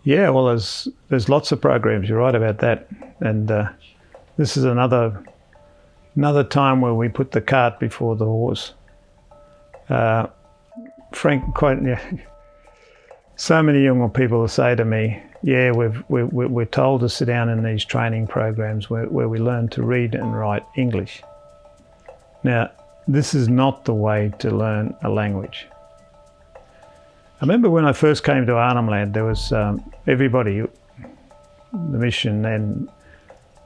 Yeah, well, there's lots of programs. You're right about that, and this is another time where we put the cart before the horse. Frank, quite yeah. So many Yolngu people say to me, "Yeah, we're told to sit down in these training programs where we learn to read and write English." Now, this is not the way to learn a language. I remember when I first came to Arnhem Land, there was everybody, the mission then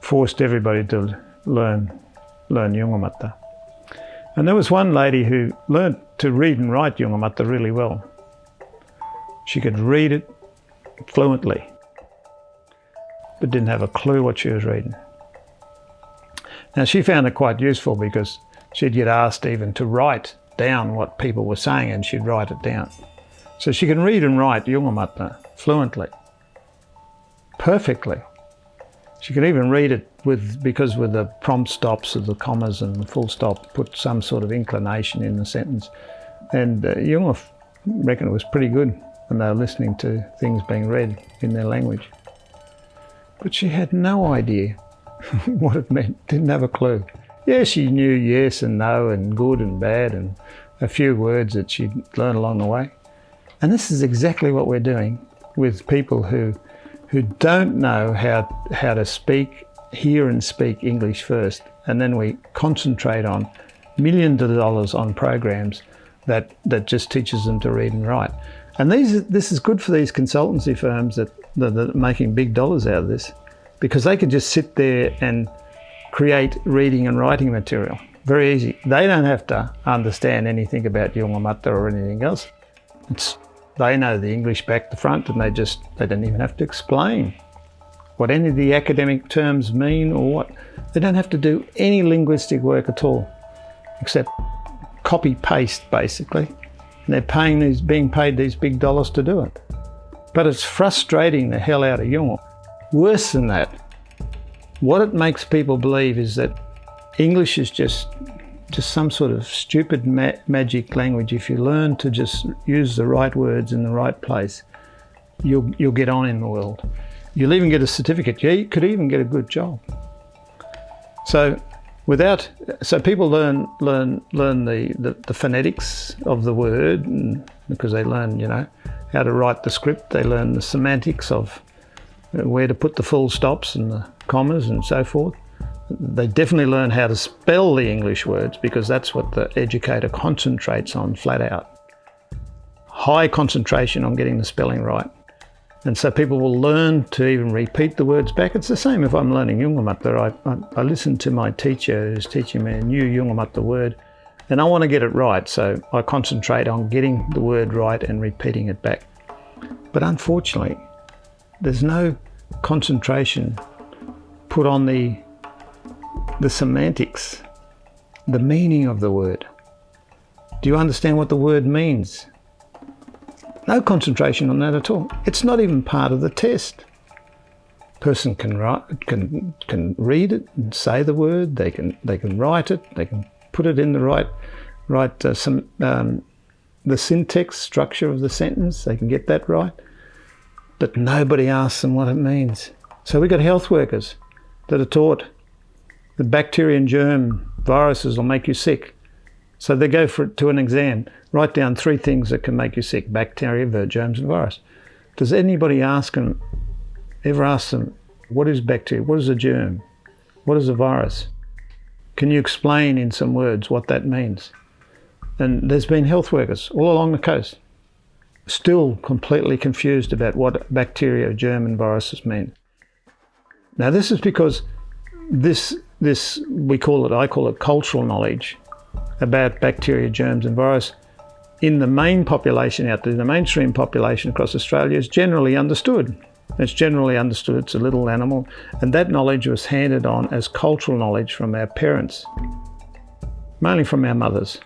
forced everybody to learn Yolngu. And there was one lady who learned to read and write Yolngu really well. She could read it fluently, but didn't have a clue what she was reading. Now, she found it quite useful because she'd get asked even to write down what people were saying, and she'd write it down. So she can read and write Yolngu fluently, perfectly. She could even read it because with the prompt stops of the commas and the full stop, put some sort of inclination in the sentence. And Yolngu reckon it was pretty good when they were listening to things being read in their language. But she had no idea what it meant, didn't have a clue. Yeah, she knew yes and no and good and bad and a few words that she'd learned along the way. And this is exactly what we're doing with people who don't know how to hear and speak English first, and then we concentrate on millions of dollars on programs that just teaches them to read and write. And this is good for these consultancy firms that are making big dollars out of this, because they can just sit there and create reading and writing material. Very easy. They don't have to understand anything about Yolngu or anything else. They know the English back to front, and they don't even have to explain what any of the academic terms mean or what. They don't have to do any linguistic work at all, except copy-paste, basically. And they're being paid these big dollars to do it. But it's frustrating the hell out of Yolngu. Worse than that, what it makes people believe is that English is just some sort of stupid magic language. If you learn to just use the right words in the right place, you'll get on in the world. You'll even get a certificate. You could even get a good job. So people learn the phonetics of the word, and because they learn, how to write the script. They learn the semantics of where to put the full stops and the commas and so forth. They definitely learn how to spell the English words, because that's what the educator concentrates on flat out. High concentration on getting the spelling right. And so people will learn to even repeat the words back. It's the same if I'm learning Yolngu. I listen to my teacher who's teaching me a new Yolngu word, and I want to get it right, so I concentrate on getting the word right and repeating it back. But unfortunately, there's no concentration put on the semantics, the meaning of the word. Do you understand what the word means? No concentration on that at all. It's not even part of the test. Person can read it and say the word. They can write it. They can put it in the right the syntax structure of the sentence. They can get that right. But nobody asks them what it means. So we've got health workers that are taught the bacteria and germ viruses will make you sick. So they go to an exam, write down 3 things that can make you sick: bacteria, germs and virus. Does anybody ever ask them, what is bacteria, what is a germ, what is a virus? Can you explain in some words what that means? And there's been health workers all along the coast still completely confused about what bacteria, germ and viruses mean. Now this is because I call it cultural knowledge about bacteria, germs and virus in the main population out there, the mainstream population across Australia, is generally understood. It's generally understood it's a little animal, and that knowledge was handed on as cultural knowledge from our parents, mainly from our mothers.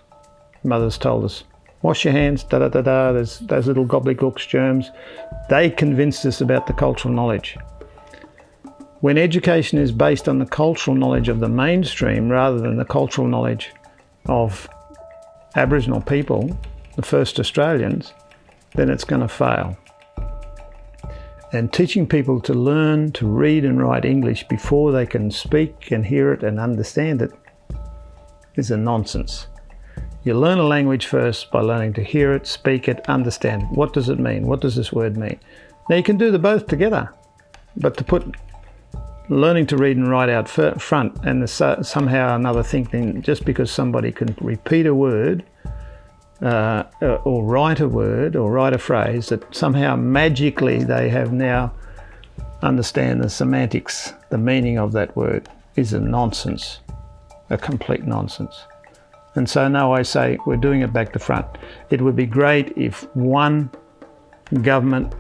Mothers told us, wash your hands, da-da-da-da, there's those little gobbledygooks, germs. They convinced us about the cultural knowledge. When education is based on the cultural knowledge of the mainstream rather than the cultural knowledge of Aboriginal people, the first Australians, then it's going to fail. And teaching people to learn to read and write English before they can speak and hear it and understand it is a nonsense. You learn a language first by learning to hear it, speak it, understand it. What does it mean? What does this word mean? Now you can do the both together, but to put learning to read and write out front and somehow another thinking just because somebody can repeat a word or write a word or write a phrase that somehow magically they have now understand the semantics, the meaning of that word is a nonsense, a complete nonsense. And so now I say we're doing it back to front. It would be great if one government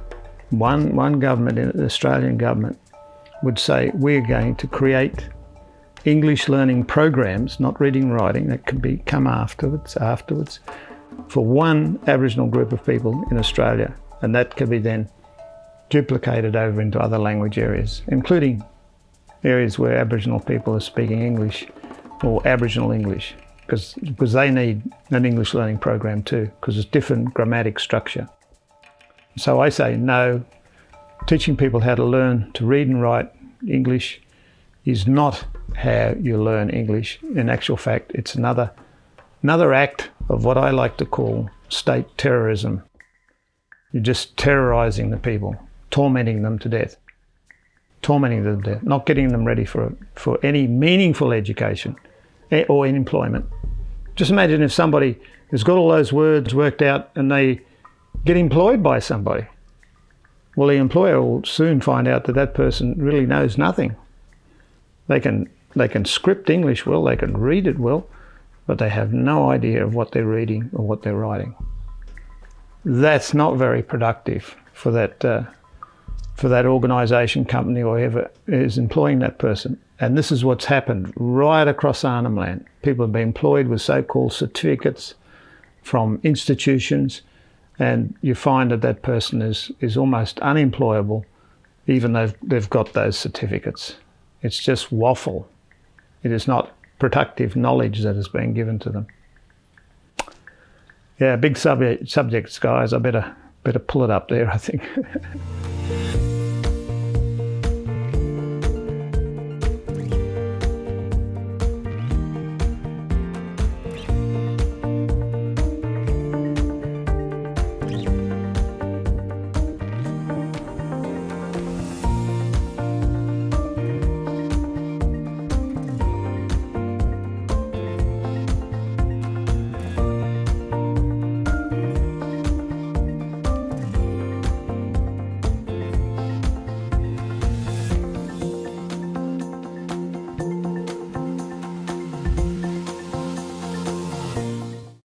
in the Australian government would say we're going to create English learning programs, not reading and writing, that can come afterwards, for one Aboriginal group of people in Australia, and that can be then duplicated over into other language areas, including areas where Aboriginal people are speaking English or Aboriginal English, because they need an English learning program too, because it's different grammatic structure. So I say no, teaching people how to learn to read and write English is not how you learn English. In actual fact, it's another act of what I like to call state terrorism. You're just terrorising the people, tormenting them to death, not getting them ready for any meaningful education or employment. Just imagine if somebody has got all those words worked out and they get employed by somebody. Well, the employer will soon find out that that person really knows nothing. They can script English well, they can read it well, but they have no idea of what they're reading or what they're writing. That's not very productive for that organisation, company, or whoever is employing that person. And this is what's happened right across Arnhem Land. People have been employed with so-called certificates from institutions, and you find that person is almost unemployable, even though they've got those certificates. It's just waffle. It is not productive knowledge that is being given to them. Yeah, big subjects, guys. I better pull it up there, I think.